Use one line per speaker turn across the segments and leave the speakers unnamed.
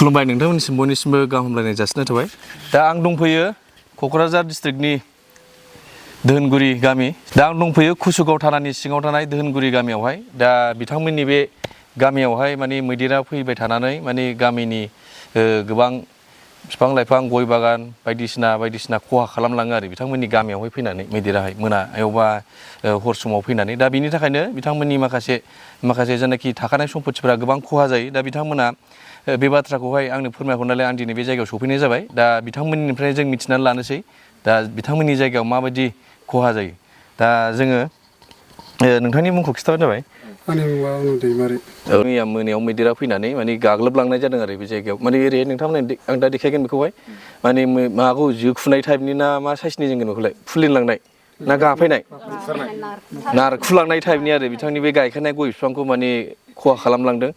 खुलुमबाय नोंथांमोननिसिम बयनिसिमबो गाहाम हामलायनाय जासिनाय थाबाय। दा आं दंफैयो क'क्राझार डिस्ट्रिक्टनि दwhwnguri गामि। दा आं दंफैयो खुसुगाव थानानि सिङाव थानाय दwhwnguri गामियावहाय। दा बिथांमोननि बे गामियावहाय माने मैदेरा फैबाय थानानै माने गामिनि गोबां बिफां लाइफां गय बागान बायदिसिना खहा खालामलाङो आरो बिथांमोननि गामियावहाय फैनानै मैदेराहाय मोनायावबा हर समाव फैनानै। दा बिनि थाखायनो बिथांमोननि माखासे जेनाखि थाखानाय सम्पथिफोरा गोबां खहा जायो। दा बिथांमोना बे बाथ्राखौहाय आंनो फोरमायहरनायलाय आं दिनै बे जायगायाव सफैनाय जाबाय। दा बिथांमोननिफ्राय जों मिथिनानै लानोसै दा बिथांमोननि जायगायाव माबायदि खहा जायो। दा जोङो नोंथांनि मुंखौ खिन्थाबानो जाबाय।
आंनि मुङा दैमारि।
मैया मोनायाव मैदेरा फैनानै माने गाग्लोबलांनाय जादों आरो बे जायगायाव। माने ओरै नोंथांमोना आं दा देखायगोन बेखौहाय माने माबाखौ जोखुनाय टाइपनि ना मा साइसनि जोंगोन बेखौलाय फुलिनलांनाय ना गाफैनाय नारखुलांनाय टाइपनि आरो बिथांनि बे गायखानाय गय बिफांखौ माने खहा खालामलांदों।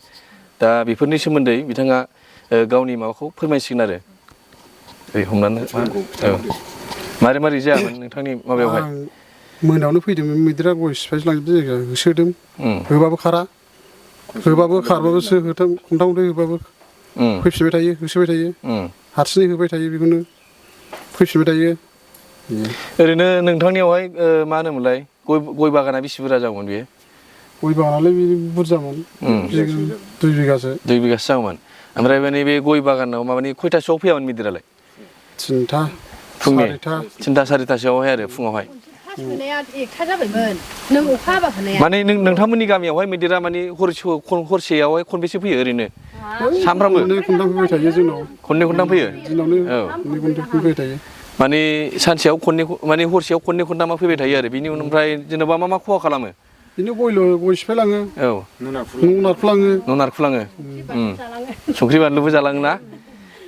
दा बेफोरनि सोमोन्दै बिथाङा गावनि माबाखौ फोरमायसिगोन आरो ओरै हमनानै मारै जायामोन नोंथांनि माबायावहाय।
मोनायावनो फैदोंमोन मैदेरा गय सिफायसो लांजोबदों जायगायाव होसोदों। होबाबो खारा होबाबो खारबाबोसो खनथाम खनब्रै होबाबो फैफिनबाय थायो होसोबाय थायो हारसिङै होबाय थायो बेखौनो फैफिनबाय थायो।
ओरैनो नोंथांनियावहाय मा होनोमोनलाय गय बागाना बेसे बुरजा जागौमोन बेयो?
गय बागानालाय बुरजामोन 2 बिगासो
जागौमोन। ओमफ्राय माने बे गय बागानाव माने खयथासोआव फैयामोन मैदेरालाय?
3टा
फुंनि
4टा
3टा 4टासोआवहाय आरो फुङावहाय।
होनाया 1टा जाबायमोन नों अखा हाबा होनाया।
माने नोंथांमोननि गामियावहाय मैदेरा माने हरसेयावहाय खनबेसे फैयो ओरैनो? सानफ्रामबो
खनथाम फैबाय थायो जोंनाव।
खननै खनथाम फैयो
दिनावनो खननै खनथाम फैबाय थायो।
माने सानसेयाव खननै माने हरसेयाव खननै खनथामा फैबाय थायो आरो बिनि उनावफ्राय जेनेबा मा खहा खालामो?
बिदिनो गय सिफायलाङो न' नारखुलाङो
संख्रि बानलुबो जालाङो ना।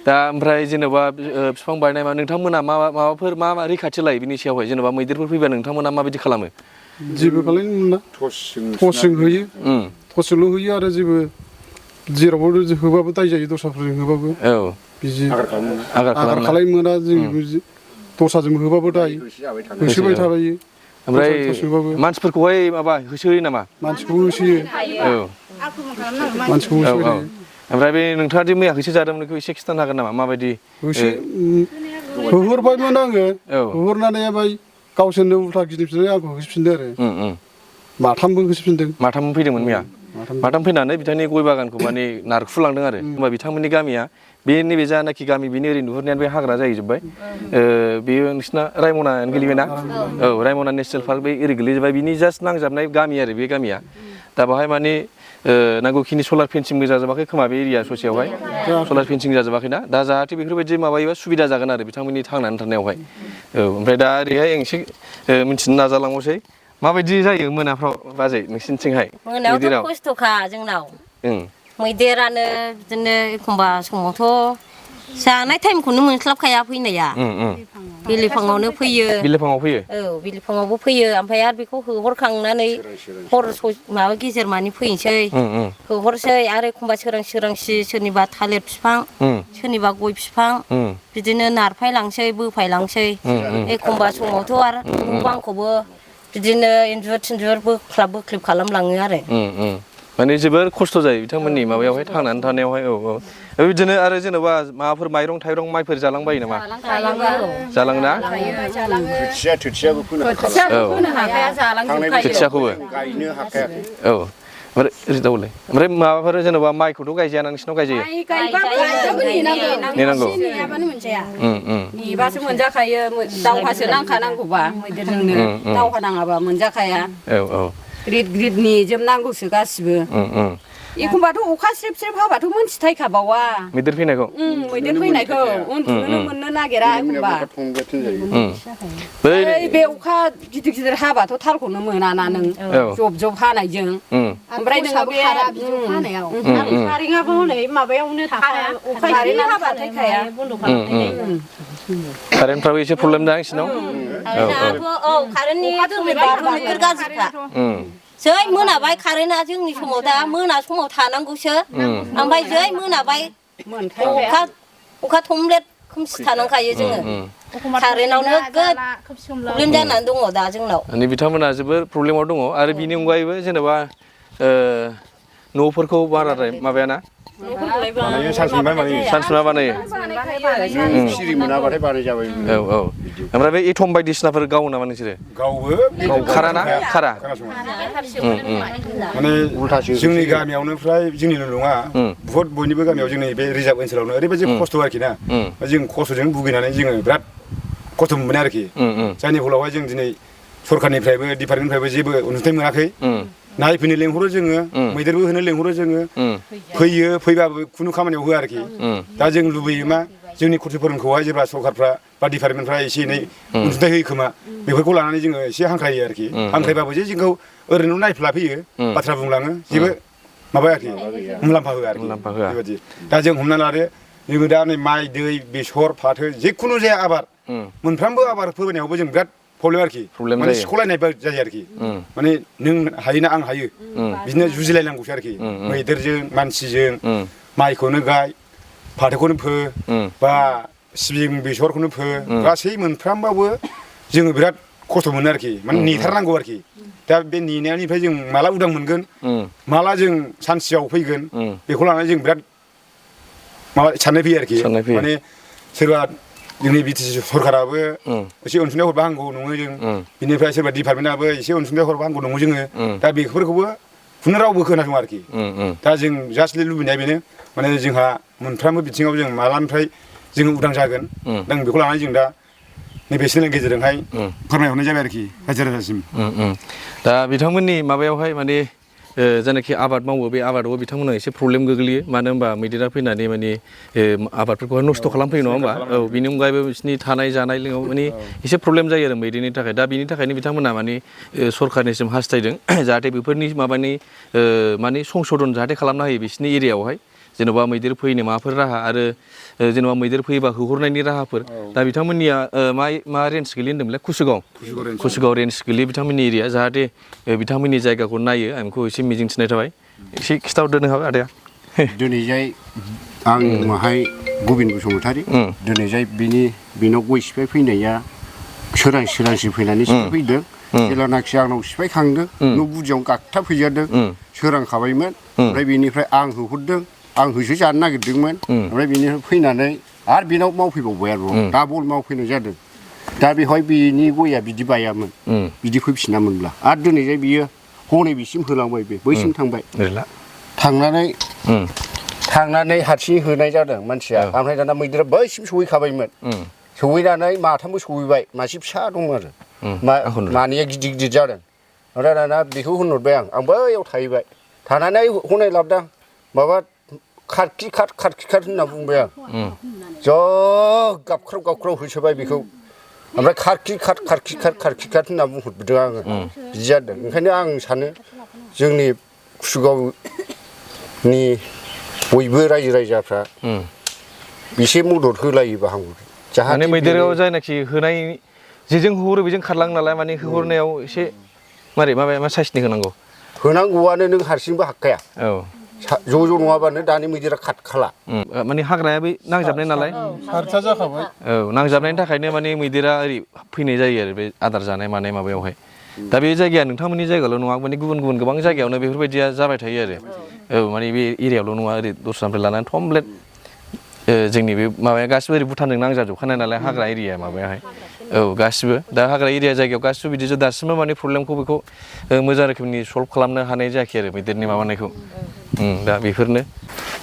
दा ओमफ्राय जेनेबा बिफां बायनाय नोंथांमोना माबाफोर मा रैखाथि लायो बिनि सायावहाय जेनेबा मैदेरफोर फैबा नोंथांमोना माबायदि खालामो?
जेबो खालामनो मोना टर्चजों होयो टर्चजोंल' होयो आरो जेबो जेरावबो होबाबो दाय जायो दस्राफोरजों होबाबो बिदि आगार खालामनो मोना जों दस्राजों होबाबो दाय होसोबाय थाबायो।
ओमफ्राय मानसिफोरखौहाय माबा होसोयो नामा?
मानसिखौबो होसोयो मानसिखौ होसोबाय थायो।
ओमफ्राय बे नोंथाङा दि मैया होसो जादोंमोन बेखौ एसे खिन्थानो हागोन नामा माबायदि?
होहरबायमोन आङो होहरनानै ओमफ्राय गावसोरनो उल्था गिदिंफिननानै आंखौ होसोफिनदों आरो माथामबो होसोफिनदों।
माथाम फैदोंमोन मैया माथाम फैनानै बिथांनि गय बागानखौ माने नारखुलांदों आरो होमबा बिथांमोननि गामिया बे नैबे जानाखि गामि बेनि ओरै नुहुरनायानो बे हाग्रा जाहैजोब्बाय। बेयो नोंसिना रायमनायानो गोलैबायना? औ रायमना नेसनेल पार्क बे ओरै गोलैजोब्बाय बिनि जास्ट नांजाबनाय गामि आरो बे गामिया। दा बाहाय माने नांगौखिनि सलार फेन्सिंबो जाजोबाखै खोमा बे एरिया ससेयावहाय सलार फेन्सिं जाजोबाखैना। दा जाहाथे बेफोरबायदि माबायोबा सुबिदा जागोन आरो बिथांमोननि थांनानै थानायावहाय। ओमफ्राय दा ओरैहाय एसे मिथिनो नाजालांबावसै माबायदि जायो मोनाफ्राव बाजै नोंसिनिथिंहाय?
मोनायावथ' खस्थ'खा जोंनाव मैदेरानो बिदिनो एखमबा समावथ' जानाय टाइमखौनो मोनस्लाबखाया फैनाया। बिलिफाङावनो फैयो।
बिलिफाङाव फैयो?
औ बिलिफाङावबो फैयो ओमफ्राय आरो बेखौ होहरखांनानै हर माबा गेजेर मानि फैनोसै होहरसै आरो एखमबा सोरांसि सोरनिबा थालिर बिफां सोरनिबा गय बिफां बिदिनो नारफायलांसै बोफायलांसै एखमबा समावथ' आरो न' बांखौबो बिदिनो इन्जुर थिन्जुर बोख्लाब खालामलाङो आरो।
माने जोबोर खस्थ' जायो बिथांमोननि माबायावहाय थांनानै थानायावहाय। बिदिनो आरो जेन'बा माबाफोर माइरं थाइरं माइफोर जालांबायो नामा? जालाङोना?
खोथियाबो फोनो हाखाया जालांजोबखायो।
खोथियाखौबो
गायनो हाखायाखै।
ओमफ्राय ओरै दाउलाय ओमफ्राय माबाफोर जेनेबा माइखौथ' गायजायाना नोंसिनाव गायजायो? नेनांगौ
नेबासो मोनजाखायो दावहासो नांखानांगौबा मैदेरजोंनो दावहा नाङाबा मोनजाखाया। ग्रिद नेजोबनांगौसो गासिबो। एखमबाथ' अखा स्रेब हाबाथ' मोनथिथायखाबावा
मैदेर फैनायखौ
उन्दुनोनो मोननो नागिरा एखमबा। बे अखा गिदिर हाबाथ' थालखौनो मोनाना नों जब हानायजों। ओमफ्राय नोङो बे हानायाव कारेन्टआबो हनै माबायावनो थाखाया अखा एसे हाबाथाय थाया बन्द' खालामनाय जायो।
कारेन्टफ्राबो एसे प्रब्लेम दा नोंसिनाव?
कारेन्टनि नोगोर गाज्रिखा। जै मोनाबाय कारेन्टआ जोंनि समाव दा मोना समाव थानांगौसो ओमफ्राय जै मोनाबाय अखा थमब्लेट खोमसि थानांखायो जोङो। कारेन्टआव नोगोद प्रब्लेम जानानै दङ दा जोंनाव।
माने बिथांमोना जोबोर प्रब्लेमाव दङ आरो बिनि अनगायैबो जेनेबा न'फोरखौ बाराद्राय माबायाना
बानायो सान्स मोनबाय बानायो
सान्स मोना बानायो
सिरि मोनाबाथाय बानाय जाबाय
औ औ ओमफ्राय बे एथम बायदिसिनाफोर गावो नामा नोंसोरो
गावबो
खाराना खारा
माने जोंनि गामियावनो फ्राय जोंनिल' नङा बुहुद बयनिबो गामियाव जोंनि बे रिजार्भ ओनसोलावनो ओरैबायदि खस्थ' आरोखि ना जों खस्थ'जों भुगिनानै जोङो बिराद खस्थ' मोनबाय आरोखि जायनि फलावहाय जों दिनै सरखारनिफ्रायबो डिपार्टमेन्टनिफ्रायबो जेबो अनसुंथाइ मोनाखै नायफैनो लेंहरो जोङो मैदेरबो होनो लेंहरो जोङो फैयो फैबाबो खुनु खामानियाव होआ आरोखि दा जों लुबैयो मा जोंनि खथिफोरखौहाय जेब्ला सरखारफ्रा बा डिपार्टमेन्टफ्रा एसे एनै अनसुंथाइ होयो खोमा बेफोरखौ लानानै जोङो एसे हांख्रायो आरोखि हांख्रायबाबो जे जोंखौ ओरैनो नायफ्ला फैयो बाथ्रा बुंलाङो जेबो माबा आरोखि मुलाम्फा होआ आरोखि बेबायदि दा जों हमना लादो जोङो दा नै माइ दै बेसर फाथो जिखुनु जाया आबाद मोनफ्रोमबो आबाद फोनायावबो जों बिराद प्रब्लेम आरोखि माने सिख'लायनाय जायो आरोखि माने नों हायोना आं हायो बिदिनो जुजिलायनांगौसो आरोखि मैदेरजों मानसिजों माइखौनो गाय फाथोखौनो फो बा सिबिं बेसरखौनो फो गासै मोनफ्रामबाबो जोङो बिराद खस्थ' मोनो आरोखि माने नेथारनांगौ आरोखि दा बे नेनायनिफ्राय जों माला उदां मोनगोन माला जों सानसेयाव फैगोन बेखौ लानानै जों बिराद माबा साननाय फैयो आरोखि माने सोरबा जोंनि बिटिसि सरकाराबो एसे अनसुंथाइ हरबा हामगौ नङो जों बिनिफ्राय सोरबा डिपार्टमेन्टआबो एसे अनसुंथाइ हरबा हामगौ नङो जोङो दा बेफोरखौबो खुनु रावबो खोनासङा आरोखि दा जों जास्टलि लुबैनाया बेनो माने जोंहा मोनफ्रोमबो बिथिङाव जों मालानिफ्राय जोङो उदां जागोन दा बेखौ लानानै जों दा नैबे चेनेलनि गेजेरजोंहाय फोरमायहरनाय जाबाय आरोखि रायजो राजासिम
दा बिथांमोननि माबायावहाय माने जायनाखि आबाद मावो बे आबादाव बिथांमोनहा एसे प्रब्लेम गोग्लैयो मानो होनबा मैदेरा फैनानै माने आबादफोरखौहाय नस्थ' खालामफैयो नङा होमबा औ बिनि अनगायैबो बिसोरनि थानाय जानाय लोंनायाव माने एसे प्रब्लेम जायो आरो मैदेरनि थाखाय दा बिनि थाखायनो बिथांमोनहा माने सरखारनिसिम हास्थायदों जाहाथे बेफोरनि माबानि माने संशोधन जाहाथे खालामना होयो बिसोरनि एरियायावहाय जेन'बा मैदेर फैनो माबाफोर राहा आरो जेन'बा मैदेर फैयोबा होहरनायनि राहाफोर दा बिथांमोननिया मा रेन्ज गोलैयो होनदोंमोनलाय कुसुगाव रेन्ज गोलैयो बिथांमोननि एरिया जाहाथे बिथांमोननि जायगाखौ नायो आं बेखौ एसे मिजिंथिनाय थाबाय एसे खिथाहरदो हाबाय आदाया
दिनैजाय आं माहाय गबिन बसुमतारी दिनैजाय बिनाव गय सिफाय फैनाया सोरांसि फैनानै सिफाय फैदों जेब्लानाखि आंनाव सिफाय खांदों न' गुदियावनो गाखथा फैजादों सोरांखाबायमोन ओमफ्राय बेनिफ्राय आं होहरदों आं होसो जानो नागिरदोंमोन ओमफ्राय बेनिफ्राय फैनानै आरो बेनाव मावफैबावबाय आरो डाबल मावफैनाय जादों दा बेवहाय बेनि गया बिदि बायामोन बिदि फैफिनामोनब्ला आरो दिनैजाय बियो हनै बिसिम होलांबाय बे बैसिम थांबाय थांनानै हारसिं होनाय जादों मानसिया ओमफ्राय दाना मैदेरा बैसिम सहैखाबायमोन सहैनानै माथामबो सहैबाय मासे फिसा दं आरो मानैया गिदिर गिदिर जादों ओमफ्राय दाना बेखौ होनहरबाय आं बैयाव थाहैबाय थानानै हनै लाबोदां माबा खारखि खार होनना बुंबाय आं ज' गाबख्राव होसोबाय बेखौ ओमफ्राय खारखि खार होनना बुंहरबोदों आङो बिदि जादों ओंखायनो आं सानो जोंनि कुसुगावनि बयबो रायजो राजाफ्रा एसे मदद होलायोबा हामगौ
जाहाथे मैदेराव जायनाखि होनाय जेजों होहरो बेजों खारलाङो नालाय माने होहरनायाव एसे मा साइसनि
होनांगौआनो नों हारसिंबो हाखाया औ ज' नङाबानो दानि मैदेरा खारखाला
माने हाग्राया बै नांजाबनाय नालाय
हारसा जाखाबाय
औ नांजाबनायनि थाखायनो माने मैदेरा ओरै फैनाय जायो आरो बे आदार जानाय मानाय माबायावहाय दा बे जायगाया नोंथांमोननि जायगायावल' नङा माने गुबुन गोबां जायगायावनो बेफोरबायदिया जाबाय थायो आरो औ माने बे एरियायावल' नङा ओरै दस्रानिफ्राय लानानै कमप्लिट जोंनि बे माबाया गासिबो ओरै भुटानजों नांजाजोबखानाय नालाय हाग्रा एरिया माबायाहाय औ गासिबो दा हाग्रा एरिया जायगायाव गासिबो बिदि दासिमबो माने प्रब्लेमखौ बेखौ मोजां रोखोमनि सल्भ खालामनो हानाय जायाखै आरो मैदेरनि माबानायखौ दा बेफोरनो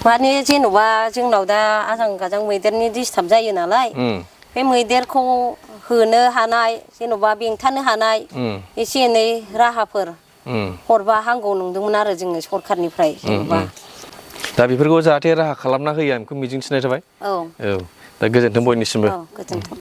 माने जेन'बा जोंनाव दा आजां गाजां मैदेरनि डिस्टार्ब जायो नालाय बे मैदेरखौ होनो हानाय जेन'बा बेंथानो हानाय एसे एनै राहाफोर हरबा हामगौ नंदोंमोन आरो जोङो सरखारनिफ्राय जेन'बा
दा बेफोरखौ जाहाथे राहा खालामना होयो आं बेखौ मिजिंथिनाय थाबाय औ दा गोजोन्थों बयनिसिमबो
गोजोन्थों